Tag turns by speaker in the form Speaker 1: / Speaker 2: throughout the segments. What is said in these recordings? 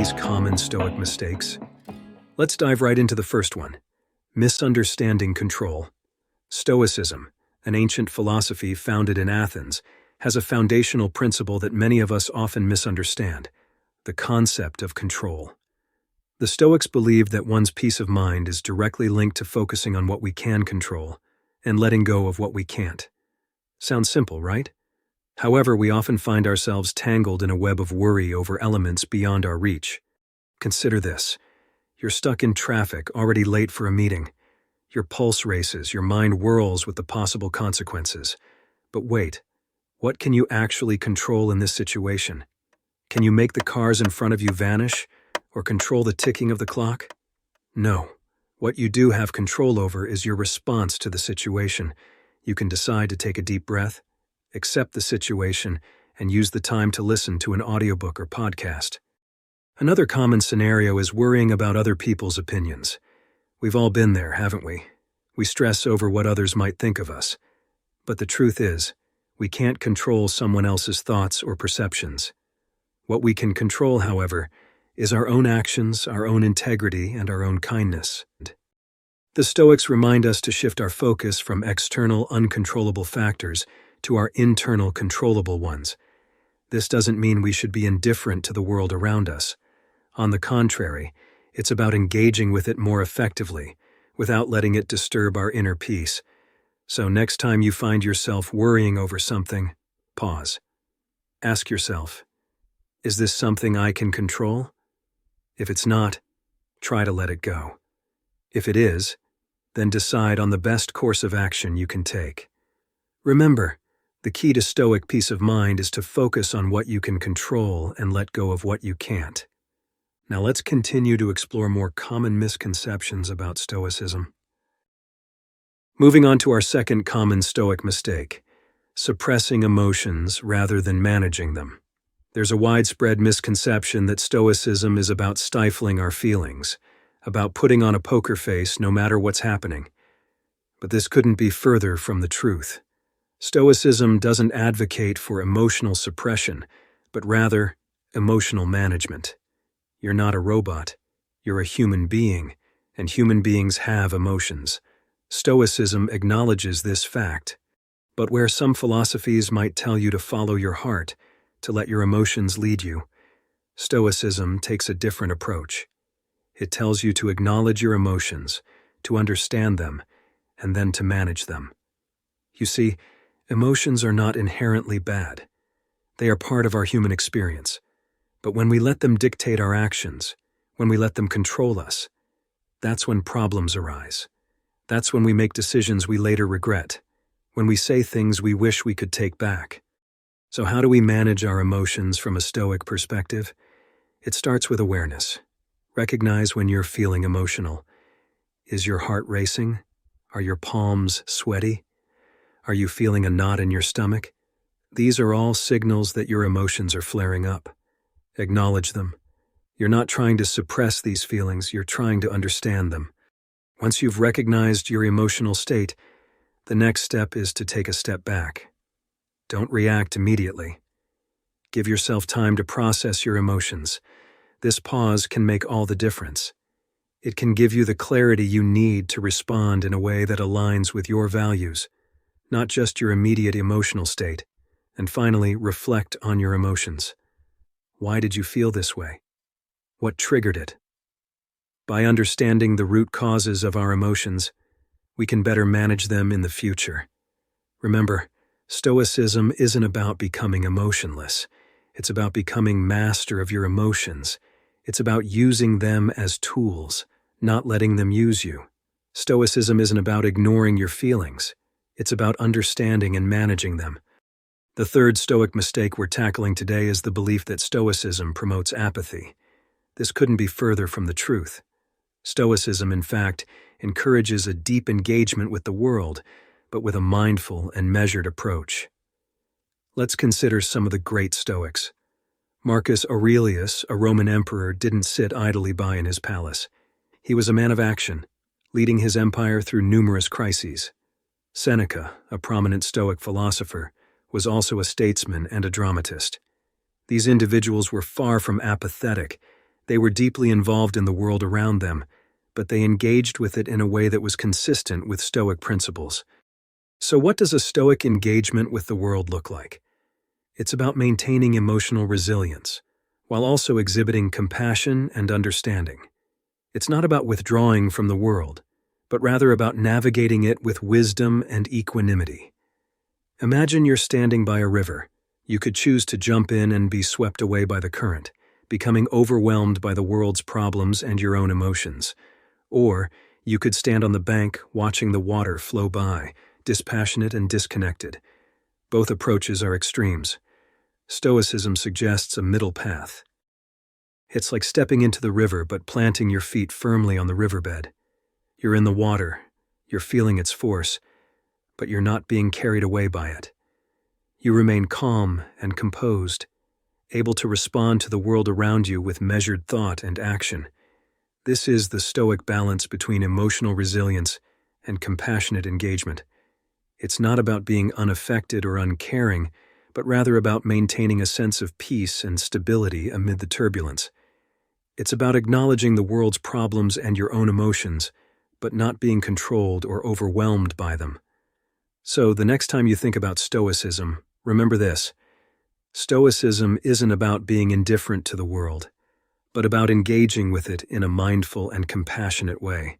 Speaker 1: these common Stoic mistakes? Let's dive right into the first one: misunderstanding control. Stoicism, an ancient philosophy founded in Athens, has a foundational principle that many of us often misunderstand: the concept of control. The Stoics believed that one's peace of mind is directly linked to focusing on what we can control and letting go of what we can't. Sounds simple, right? However, we often find ourselves tangled in a web of worry over elements beyond our reach. Consider this. You're stuck in traffic, already late for a meeting. Your pulse races, your mind whirls with the possible consequences. But wait, what can you actually control in this situation? Can you make the cars in front of you vanish, or control the ticking of the clock? No. What you do have control over is your response to the situation. You can decide to take a deep breath, accept the situation, and use the time to listen to an audiobook or podcast. Another common scenario is worrying about other people's opinions. We've all been there, haven't we? We stress over what others might think of us. But the truth is, we can't control someone else's thoughts or perceptions. What we can control, however, is our own actions, our own integrity, and our own kindness. The Stoics remind us to shift our focus from external, uncontrollable factors to our internal, controllable ones. This doesn't mean we should be indifferent to the world around us. On the contrary, it's about engaging with it more effectively, without letting it disturb our inner peace. So next time you find yourself worrying over something, pause. Ask yourself, is this something I can control? If it's not, try to let it go. If it is, then decide on the best course of action you can take. Remember, the key to Stoic peace of mind is to focus on what you can control and let go of what you can't. Now let's continue to explore more common misconceptions about Stoicism. Moving on to our second common Stoic mistake: suppressing emotions rather than managing them. There's a widespread misconception that Stoicism is about stifling our feelings, about putting on a poker face no matter what's happening. But this couldn't be further from the truth. Stoicism doesn't advocate for emotional suppression, but rather emotional management. You're not a robot. You're a human being, and human beings have emotions. Stoicism acknowledges this fact. But where some philosophies might tell you to follow your heart, to let your emotions lead you, Stoicism takes a different approach. It tells you to acknowledge your emotions, to understand them, and then to manage them. You see, emotions are not inherently bad. They are part of our human experience. But when we let them dictate our actions, when we let them control us, that's when problems arise. That's when we make decisions we later regret, when we say things we wish we could take back. So how do we manage our emotions from a Stoic perspective? It starts with awareness. Recognize when you're feeling emotional. Is your heart racing? Are your palms sweaty? Are you feeling a knot in your stomach? These are all signals that your emotions are flaring up. Acknowledge them. You're not trying to suppress these feelings, you're trying to understand them. Once you've recognized your emotional state, the next step is to take a step back. Don't react immediately. Give yourself time to process your emotions. This pause can make all the difference. It can give you the clarity you need to respond in a way that aligns with your values, not just your immediate emotional state. And finally, reflect on your emotions. Why did you feel this way? What triggered it? By understanding the root causes of our emotions, we can better manage them in the future. Remember, Stoicism isn't about becoming emotionless. It's about becoming master of your emotions. It's about using them as tools, not letting them use you. Stoicism isn't about ignoring your feelings. It's about understanding and managing them. The third Stoic mistake we're tackling today is the belief that Stoicism promotes apathy. This couldn't be further from the truth. Stoicism, in fact, encourages a deep engagement with the world, but with a mindful and measured approach. Let's consider some of the great Stoics. Marcus Aurelius, a Roman emperor, didn't sit idly by in his palace. He was a man of action, leading his empire through numerous crises. Seneca, a prominent Stoic philosopher, was also a statesman and a dramatist. These individuals were far from apathetic. They were deeply involved in the world around them, but they engaged with it in a way that was consistent with Stoic principles. So what does a Stoic engagement with the world look like? It's about maintaining emotional resilience, while also exhibiting compassion and understanding. It's not about withdrawing from the world, but rather about navigating it with wisdom and equanimity. Imagine you're standing by a river. You could choose to jump in and be swept away by the current, becoming overwhelmed by the world's problems and your own emotions. Or you could stand on the bank watching the water flow by, dispassionate and disconnected. Both approaches are extremes. Stoicism suggests a middle path. It's like stepping into the river but planting your feet firmly on the riverbed. You're in the water, you're feeling its force, but you're not being carried away by it. You remain calm and composed, able to respond to the world around you with measured thought and action. This is the Stoic balance between emotional resilience and compassionate engagement. It's not about being unaffected or uncaring, but rather about maintaining a sense of peace and stability amid the turbulence. It's about acknowledging the world's problems and your own emotions, but not being controlled or overwhelmed by them. So the next time you think about Stoicism, remember this. Stoicism isn't about being indifferent to the world, but about engaging with it in a mindful and compassionate way.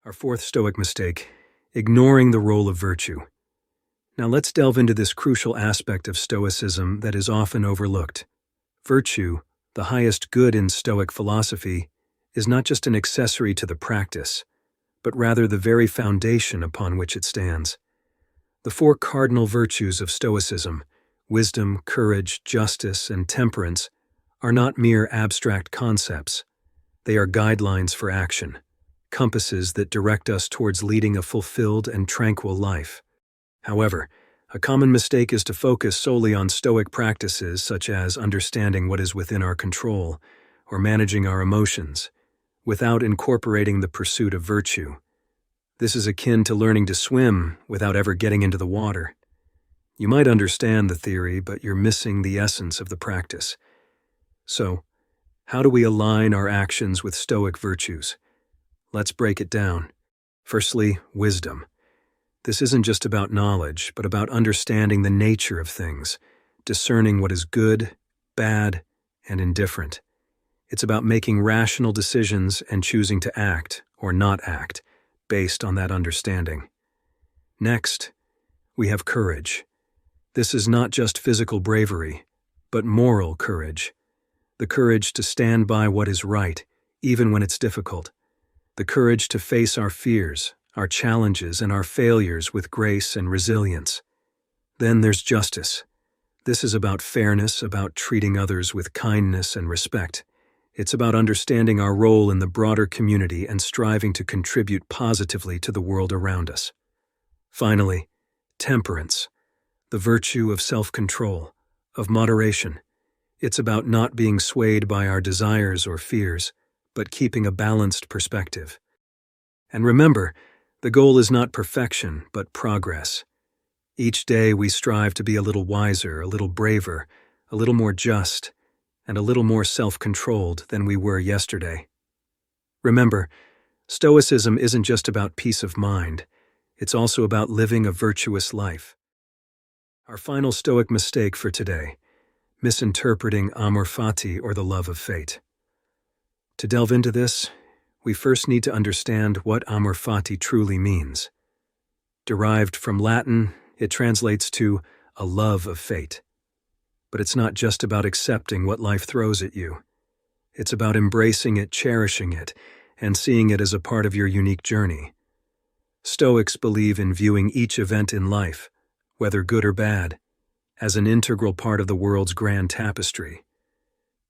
Speaker 1: Our fourth Stoic mistake: ignoring the role of virtue. Now let's delve into this crucial aspect of Stoicism that is often overlooked. Virtue, the highest good in Stoic philosophy, is not just an accessory to the practice, but rather the very foundation upon which it stands. The four cardinal virtues of Stoicism, wisdom, courage, justice, and temperance, are not mere abstract concepts. They are guidelines for action, compasses that direct us towards leading a fulfilled and tranquil life. However, a common mistake is to focus solely on Stoic practices such as understanding what is within our control or managing our emotions, without incorporating the pursuit of virtue. This is akin to learning to swim without ever getting into the water. You might understand the theory, but you're missing the essence of the practice. So, how do we align our actions with Stoic virtues? Let's break it down. Firstly, wisdom. This isn't just about knowledge, but about understanding the nature of things, discerning what is good, bad, and indifferent. It's about making rational decisions and choosing to act or not act based on that understanding. Next, we have courage. This is not just physical bravery, but moral courage. The courage to stand by what is right, even when it's difficult. The courage to face our fears, our challenges, and our failures with grace and resilience. Then there's justice. This is about fairness, about treating others with kindness and respect. It's about understanding our role in the broader community and striving to contribute positively to the world around us. Finally, temperance, the virtue of self-control, of moderation. It's about not being swayed by our desires or fears, but keeping a balanced perspective. And remember, the goal is not perfection, but progress. Each day we strive to be a little wiser, a little braver, a little more just, and a little more self-controlled than we were yesterday. Remember, Stoicism isn't just about peace of mind, it's also about living a virtuous life. Our final Stoic mistake for today: misinterpreting Amor Fati, or the love of fate. To delve into this, we first need to understand what Amor Fati truly means. Derived from Latin, it translates to a love of fate. But it's not just about accepting what life throws at you. It's about embracing it, cherishing it, and seeing it as a part of your unique journey. Stoics believe in viewing each event in life, whether good or bad, as an integral part of the world's grand tapestry.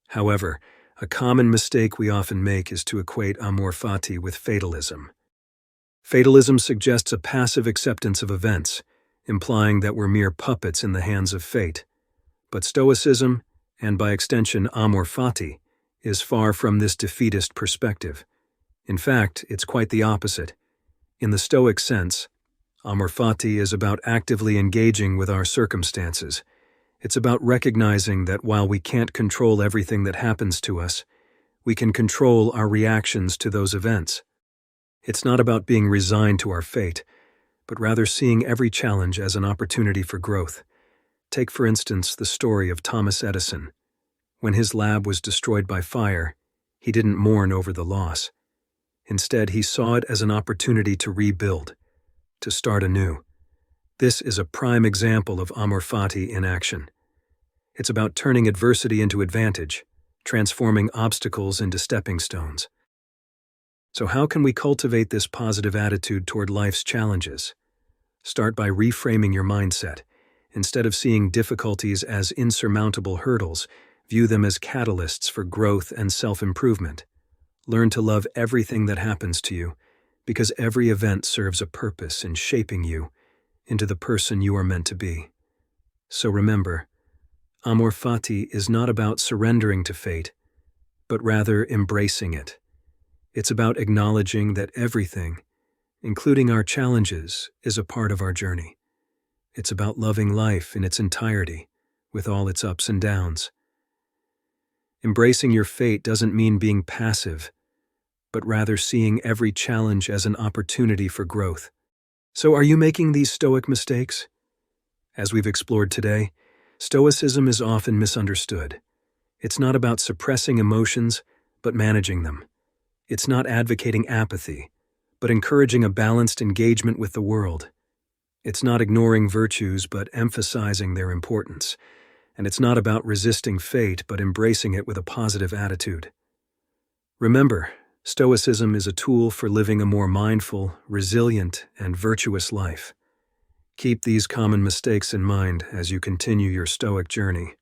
Speaker 1: However, a common mistake we often make is to equate Amor Fati with fatalism. Fatalism suggests a passive acceptance of events, implying that we're mere puppets in the hands of fate. But Stoicism, and by extension Amor Fati, is far from this defeatist perspective. In fact, it's quite the opposite. In the Stoic sense, Amor Fati is about actively engaging with our circumstances. It's about recognizing that while we can't control everything that happens to us, we can control our reactions to those events. It's not about being resigned to our fate, but rather seeing every challenge as an opportunity for growth. Take, for instance, the story of Thomas Edison. When his lab was destroyed by fire, he didn't mourn over the loss. Instead, he saw it as an opportunity to rebuild, to start anew. This is a prime example of Amor Fati in action. It's about turning adversity into advantage, transforming obstacles into stepping stones. So how can we cultivate this positive attitude toward life's challenges? Start by reframing your mindset. Instead of seeing difficulties as insurmountable hurdles, view them as catalysts for growth and self-improvement. Learn to love everything that happens to you, because every event serves a purpose in shaping you into the person you are meant to be. So remember, Amor Fati is not about surrendering to fate, but rather embracing it. It's about acknowledging that everything, including our challenges, is a part of our journey. It's about loving life in its entirety, with all its ups and downs. Embracing your fate doesn't mean being passive, but rather seeing every challenge as an opportunity for growth. So are you making these Stoic mistakes? As we've explored today, Stoicism is often misunderstood. It's not about suppressing emotions, but managing them. It's not advocating apathy, but encouraging a balanced engagement with the world. It's not ignoring virtues, but emphasizing their importance. And it's not about resisting fate, but embracing it with a positive attitude. Remember, Stoicism is a tool for living a more mindful, resilient, and virtuous life. Keep these common mistakes in mind as you continue your Stoic journey.